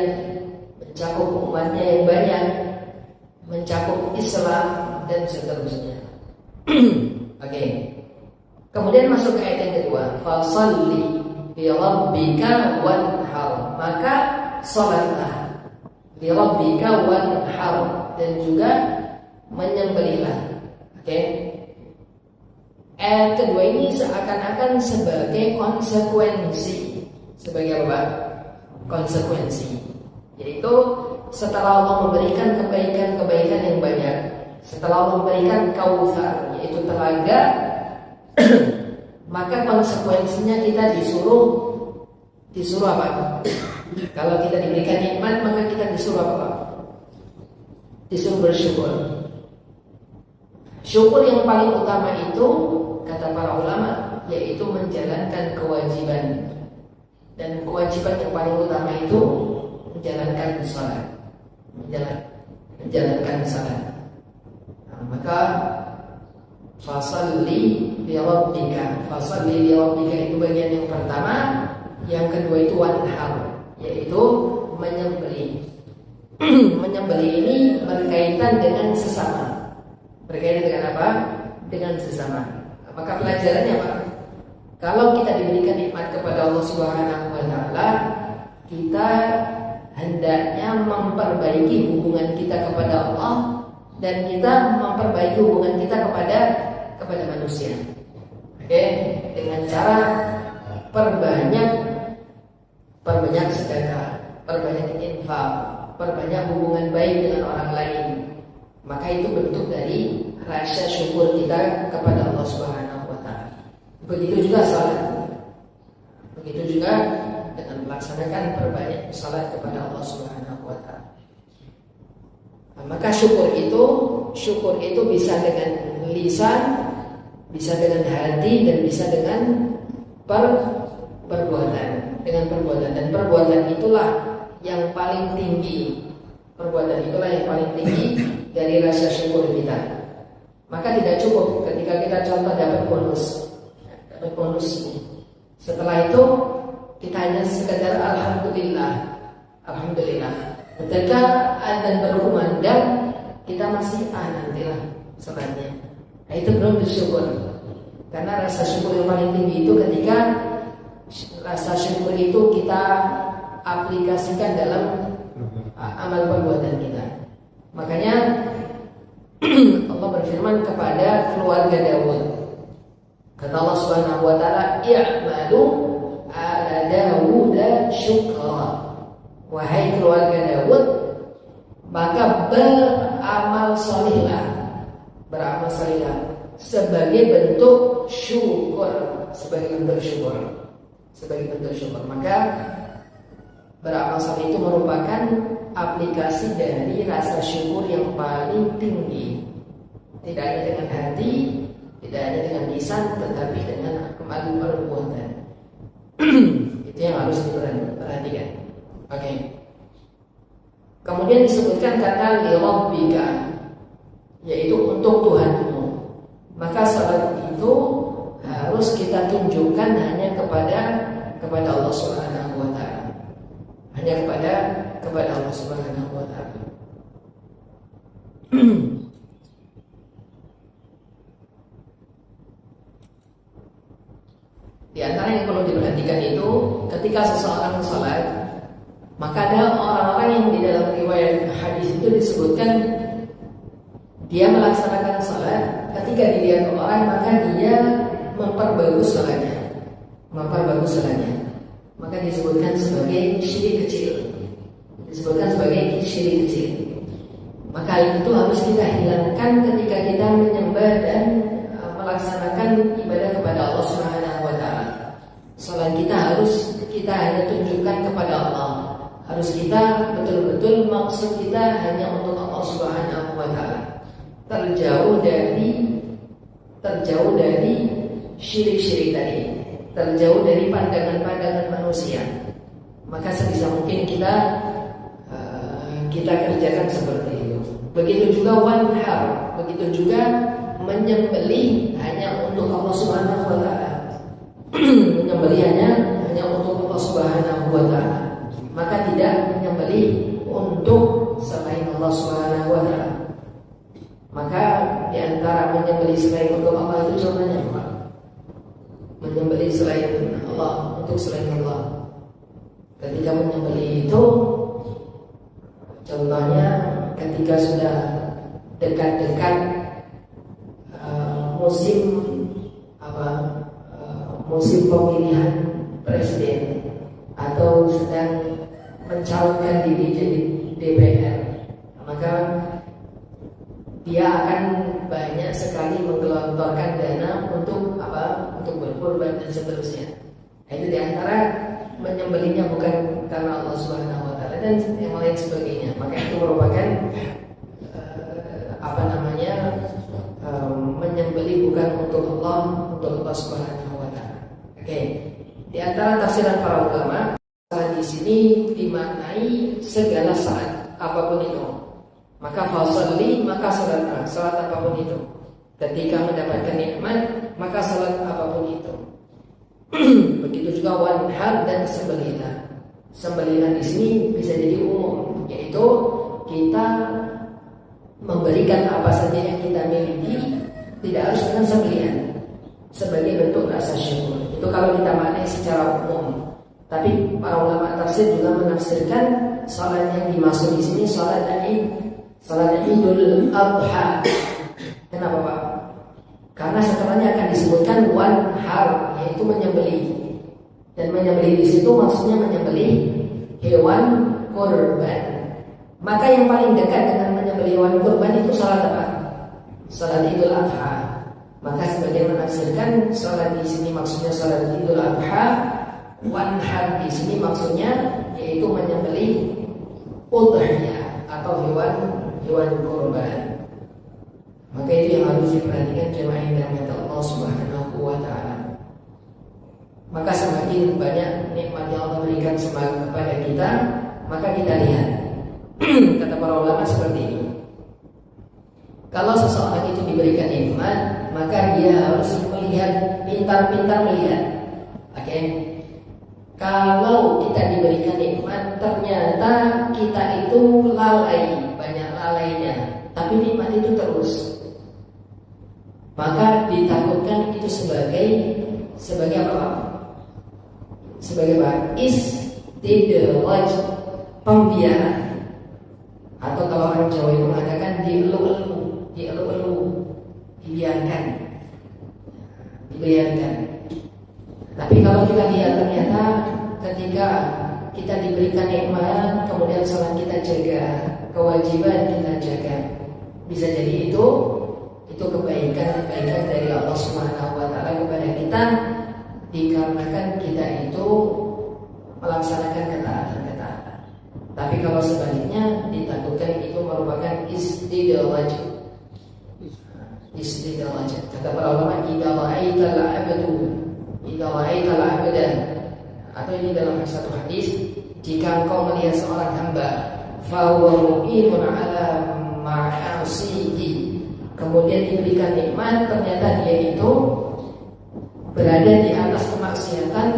mencakup umatnya yang banyak, mencakup Islam dan seterusnya. Oke. Kemudian masuk ke ayat yang kedua, fasalli li rabbika wanhar. Maka salatlah li rabbika wanhar, dan juga menyembelihlah. Oke. Ayat kedua ini seakan-akan sebagai konsekuensi. Sebagai apa? Konsekuensi. Yaitu setelah Allah memberikan kebaikan-kebaikan yang banyak, setelah Allah memberikan kautsar, yaitu telaga, maka konsekuensinya kita disuruh apa? Kalau kita diberikan nikmat, maka kita disuruh apa? Disuruh bersyukur. Syukur yang paling utama itu, kata para ulama, yaitu menjalankan kewajiban. Dan kewajiban yang paling utama itu menjalankan salat. Menjalankan salat. Nah, maka fasalli li rabbika. Fasalli li rabbika itu bagian yang pertama. Yang kedua itu wanhar, yaitu menyembelih. Menyembelih ini berkaitan dengan sesama. Berkaitan dengan apa? Dengan sesama. Maka pelajarannya apa? Kalau kita diberikan nikmat kepada Allah Subhanahu Wa Taala, kita hendaknya memperbaiki hubungan kita kepada Allah, dan kita memperbaiki hubungan kita kepada manusia. Oke, dengan cara perbanyak sedekah, perbanyak infak, perbanyak hubungan baik dengan orang lain. Maka itu bentuk dari rasa syukur kita kepada Allah Subhanahu Wa Taala. Begitu juga salat. Begitu juga dengan melaksanakan perbanyak salat kepada Allah Subhanahu Wa Taala. Nah, maka syukur itu bisa dengan lisan, bisa dengan hati, dan bisa dengan perbuatan. Dengan perbuatan, dan perbuatan itulah yang paling tinggi. Perbuatan itulah yang paling tinggi dari rasa syukur kita. Maka tidak cukup ketika kita contoh dapat bonus. Setelah itu kita hanya sekedar alhamdulillah. Ketika adzan berkumandang, kita masih nantilah salatnya. Nah, itu belum bersyukur. Karena rasa syukur yang paling tinggi itu ketika rasa syukur itu kita aplikasikan dalam amal perbuatan kita. Makanya Allah berfirman kepada keluarga Daud. Kata Allah Subhanahu Wa Taala, "I'malu ala Daud syukra." Wahai keluarga Daud, maka beramal salihlah sebagai bentuk syukur, sebagai bentuk syukur. Maka beramal saleh itu merupakan aplikasi dari rasa syukur yang paling tinggi. Tidak hanya dengan hati, tidak hanya dengan lisan, tetapi dengan amal perbuatan. Itu yang harus diperhatikan. Oke. Kemudian disebutkan kata li rabbika, yaitu untuk Tuhanmu. Maka salat itu harus kita tunjukkan hanya kepada Allah Subhanahu Wa Taala. Hanya kepada Allah Subhanahu Wa Taala. Di antara yang perlu diperhatikan itu, ketika seseorang sholat, maka ada orang-orang yang di dalam riwayat hadis itu disebutkan dia melaksanakan sholat, ketika dilihat orang maka dia memperbagus sholatnya. maka disebutkan sebagai syirik kecil. Disebutkan sebagai syirik kecil. Maka hal itu harus kita hilangkan ketika kita menyembah dan melaksanakan ibadah kepada Allah Subhanahu wa taala. Salat kita harus kita hanya tunjukkan kepada Allah. Harus kita betul-betul maksud kita hanya untuk Allah Subhanahu wa taala. Terjauh dari syirik-syirik tadi, terjauh dari pandangan-pandangan manusia. Maka sebisa mungkin kita kerjakan seperti itu. Begitu juga wanhar, begitu juga menyembelih hanya untuk Allah Subhanahu wa taala. Menyembelih hanya untuk Allah Subhanahu wa taala. Maka tidak menyembelih untuk selain Allah Subhanahu wa taala. Maka di antara menyembelih selain untuk Allah itu contohnya apa? Menyembelih selain Allah untuk selain Allah. Ketika menyembelih itu contohnya ketika sudah dekat-dekat musim pemilihan presiden atau sedang mencalonkan diri jadi DPR, maka dia akan banyak sekali menggelontorkan dana untuk untuk berkorban dan seterusnya. Itu diantara menyembelihnya bukan karena Allah Subhanahu wa taala dan yang lain sebagainya. Maka itu merupakan menyembelih bukan untuk Allah Subhanahu wa taala. Oke. Di antara tafsiran para ulama, salat di sini dimaknai segala saat apapun itu. Maka fasalli, maka salat apapun itu. Ketika mendapatkan nikmat, maka salat apapun itu. Begitu juga wanhar dan sembelihan. Sembelihan di sini bisa jadi umum, yaitu kita memberikan apa saja yang kita miliki, tidak harus dengan sembelihan, sebagai bentuk rasa syukur. Itu kalau kita maknai secara umum. Tapi para ulama tafsir juga menafsirkan salat yang dimaksud di sini salat Id, salat Idul Adha. Kenapa Pak? Karena setelahnya akan disebutkan wanhar, yaitu menyembelih. Dan menyembelih di situ maksudnya menyembelih hewan kurban. Maka yang paling dekat dengan menyembelih hewan kurban itu salat apa? Salat Idul Adha. Maka sebagian menafsirkan salat di sini maksudnya salat Idul Adha, wanhar di sini maksudnya yaitu menyembelih udhiyah atau hewan kurban. Maka itu yang harus diperhatikan jemaah yang dirahmati Allah Subhanahu wa taala. Maka semakin banyak nikmat yang Allah berikan kepada kita, maka kita lihat. Kata para ulama seperti ini. Kalau seseorang itu diberikan nikmat, maka dia harus melihat, pintar-pintar melihat. Oke. Kalau kita diberikan nikmat, ternyata kita itu lalai, banyak lalainya, tapi nikmat itu terus, maka ditakutkan itu sebagai apa? Sebagai apa? Istidraj, pembiaran, atau kalau orang Jawa itu mengatakan dielu-elu, dibiarkan. Tapi kalau kita lihat ternyata ketika kita diberikan nikmat, kemudian salat kita jaga, kewajiban kita jaga, bisa jadi itu kebaikan dari Allah Subhanahu wa taala kepada kita, dikarenakan kita itu melaksanakan ketaatan. Tapi kalau sebaliknya ditakutkan itu merupakan istidraj. Kata para ulama, idza ra'aital 'abda, atau ini dalam satu hadis, jika engkau melihat seorang hamba fa huwa muqimun 'ala ma'asihi, kemudian diberikan nikmat, ternyata dia itu berada di atas kemaksiatan,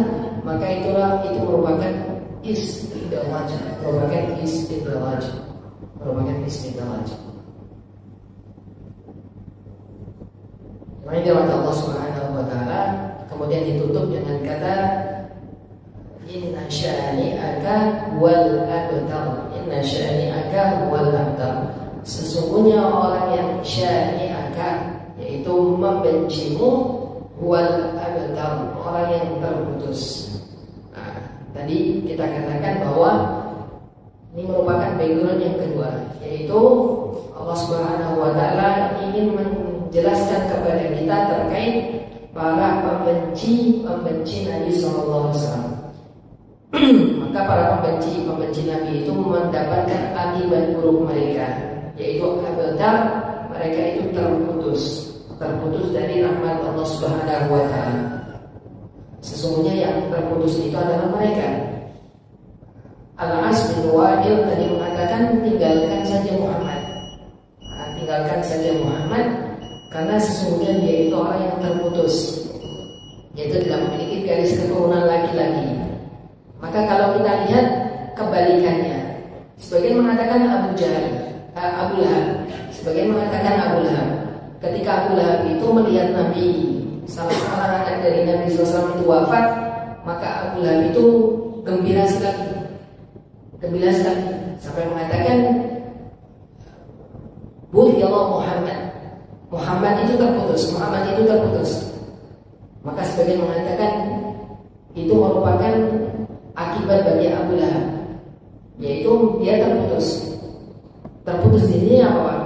maka itu merupakan istidraj. Maka Allah Subhanahu wa taala kemudian ditutup dengan kata inna syani'aka wal abtar. Inna syani'aka wal abtar. Sesungguhnya orang yang syani'aka, yaitu membencimu, wal abtar, orang yang terputus. tadi kita katakan bahwa ini merupakan background yang kedua, yaitu Allah Subhanahu wa taala ingin menjelaskan kepada kita terkait para pembenci Nabi sallallahu alaihi wasallam. Maka para pembenci Nabi itu mendapatkan akibat buruk mereka, yaitu abadar, mereka itu terputus dari rahmat Allah Subhanahu wa taala. Sesungguhnya yang terputus itu adalah mereka. Al-As bin Wa'il tadi mengatakan tinggalkan saja Muhammad. Tinggalkan saja Muhammad karena sesungguhnya dia itu orang yang terputus, yaitu tidak memiliki garis keturunan laki-laki. Maka kalau kita lihat kebalikannya, sebagian mengatakan Abu Lahab, sebagian mengatakan Abu Lahab. Ketika Abu Lahab itu melihat Nabi, salah seorang anak dari Nabi SAW itu wafat, maka Abu Lahab itu gembira sekali sampai mengatakan Buhyallah Muhammad itu terputus. Maka sebagian mengatakan itu merupakan akibat bagi Abu Lahab, yaitu dia terputus di sini apa?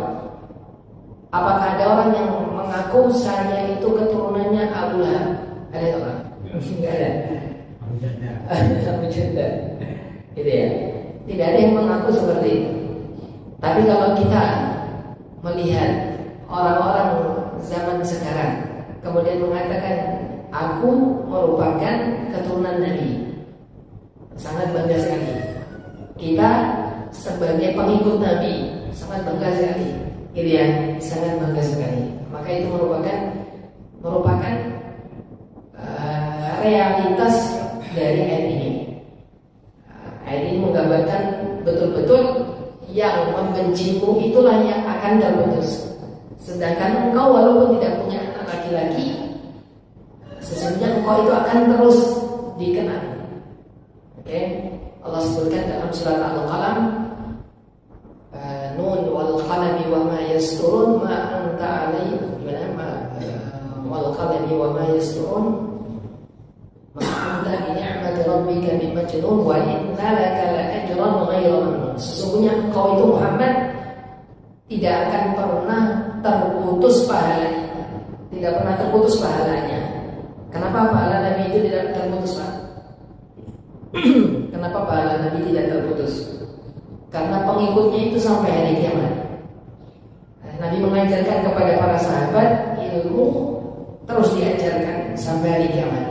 Apakah ada orang yang mengaku saya itu keturunannya Abu Lahab? Ada tak? Tidak ada. Abu Janda. Gitu ya. Tidak ada yang mengaku seperti itu. Tapi kalau kita melihat orang-orang zaman sekarang kemudian mengatakan aku merupakan keturunan Nabi, sangat bangga sekali. Kita sebagai pengikut Nabi sangat bangga sekali, gitu ya, sangat bangga sekali. Maka itu merupakan realitas dari ayat ini. Ayat ini menggambarkan betul-betul yang membencimu itulah yang akan terputus. Sedangkan engkau walaupun tidak punya anak laki-laki, sesungguhnya engkau itu akan terus dikenal. Oke, Allah sebutkan dalam surat Al-Qalam, Nun wal qalami wa ma yasturun ma anta alaihi wal qalami wa ma yasturun ma anta bi ni'mati rabbika bi majnun wa inna laka la ajran ghayra mamnun. Sesungguhnya engkau itu Muhammad tidak akan pernah terputus pahalanya. Tidak pernah terputus pahalanya. Kenapa pahala Nabi itu tidak terputus, Pak? Kenapa pahala Nabi tidak terputus? Karena pengikutnya itu sampai hari kiamat. Nabi mengajarkan kepada para sahabat ilmu terus diajarkan sampai hari kiamat.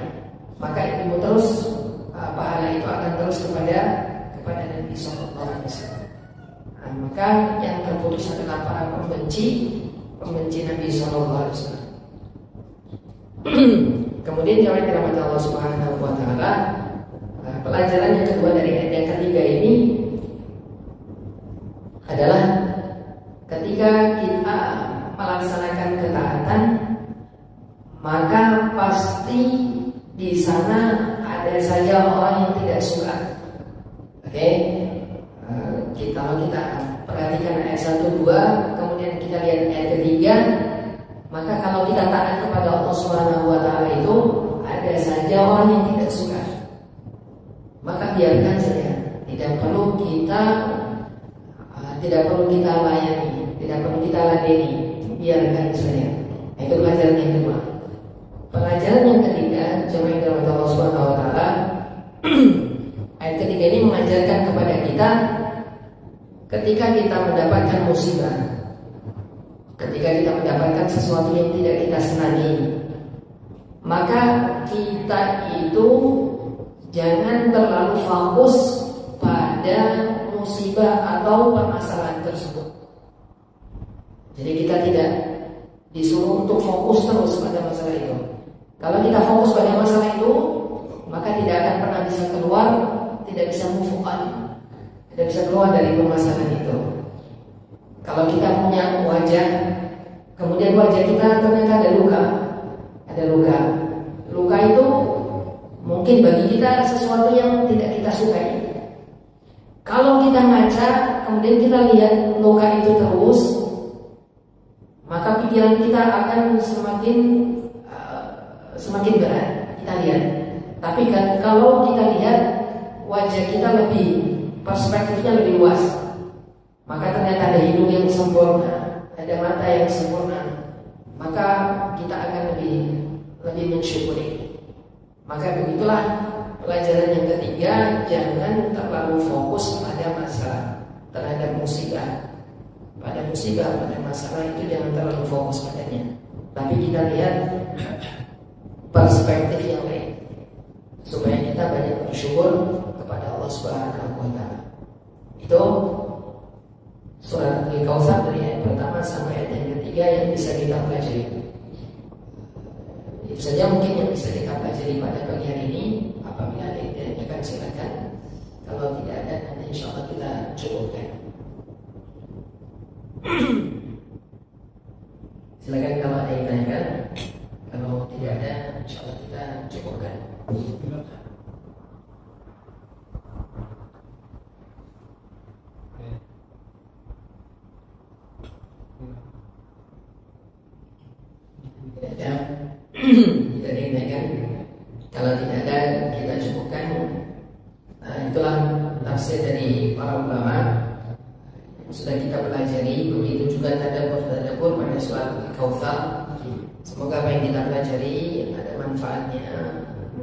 Maka ilmu terus, pahala itu akan terus kepada Nabi Sallallahu Alaihi Wasallam. Maka yang terputus adalah para pembenci Nabi Sallallahu Alaihi Wasallam. Kemudian jamaah dirahmati Allah Subhanahu Wa Taala, pelajaran yang kedua dari ayat yang ketiga ini adalah ketika kita melaksanakan ketaatan, maka pasti di sana ada saja orang yang tidak suka. Oke, kita perhatikan ayat 1, 2, kemudian kita lihat ayat ketiga. Maka kalau kita taat kepada Allah Subhanahu Wa Taala itu ada saja orang yang tidak suka. Maka biarkan saja, tidak perlu kita layani, tidak perlu kita ladeni, biarkan saja. Itu pelajaran yang kedua. Pelajaran yang ketiga, jemaah yang dirahmati Allah Subhanahu Wa Taala, ayat ketiga ini mengajarkan kepada kita ketika kita mendapatkan musibah, ketika kita mendapatkan sesuatu yang tidak kita senangi, maka kita itu jangan terlalu fokus pada musibah atau permasalahan tersebut. Jadi kita tidak disuruh untuk fokus terus pada masalah itu. Kalau kita fokus pada masalah itu, maka tidak akan pernah bisa keluar, tidak bisa move on, tidak bisa keluar dari permasalahan itu. Kalau kita punya wajah, kemudian wajah kita ternyata ada luka. Luka itu mungkin bagi kita sesuatu yang tidak kita sukai. Kalau kita ngaca, kemudian kita lihat luka itu terus, maka pikiran kita akan semakin berat. Kita lihat. Tapi kalau kita lihat wajah kita lebih, perspektifnya lebih luas. Maka ternyata ada hidung yang sempurna, ada mata yang sempurna, maka kita akan lebih mensyukuri. Maka begitulah pelajaran yang ketiga, jangan terlalu fokus pada masalah, terhadap musibah. Pada musibah, pada masalah itu jangan terlalu fokus padanya, tapi kita lihat perspektif yang lain, supaya kita banyak bersyukur kepada Allah Subhanahu wa Ta'ala. Itu surat Al-Kautsar dari ayat pertama sampai ayat yang ketiga yang bisa kita pelajari. Itu saja mungkin yang bisa kita pelajari pada pagi hari ini. Apabila ada yang ditanyakan silakan. Kalau tidak ada, nanti insya Allah kita cukupkan. Silakan kalau ada yang ditanyakan. Kalau tidak ada, insya Allah kita cukupkan. Tidak ada, tidak ditanyakan. Kalau tidak ada, kita cukupkan. Nah, itulah tafsir dari para ulama yang sudah kita pelajari. Begitu juga tadabbur pada surat Al-Kautsar. Semoga apa yang kita pelajari ada manfaatnya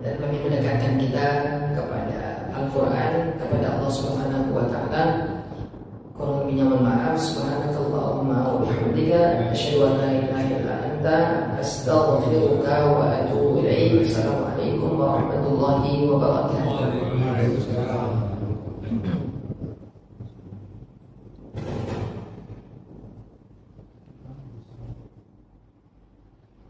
dan lebih mendekatkan kita kepada Al-Quran, kepada Allah Subhanahu wa Ta'ala. Kurang lebihnya mohon maaf. Subhanakallahumma wa bihamdika asyhadu an la ilaha illa anta astaghfiruka wa atubu ilaik. Assalamualaikum warahmatullahi wabarakatuh.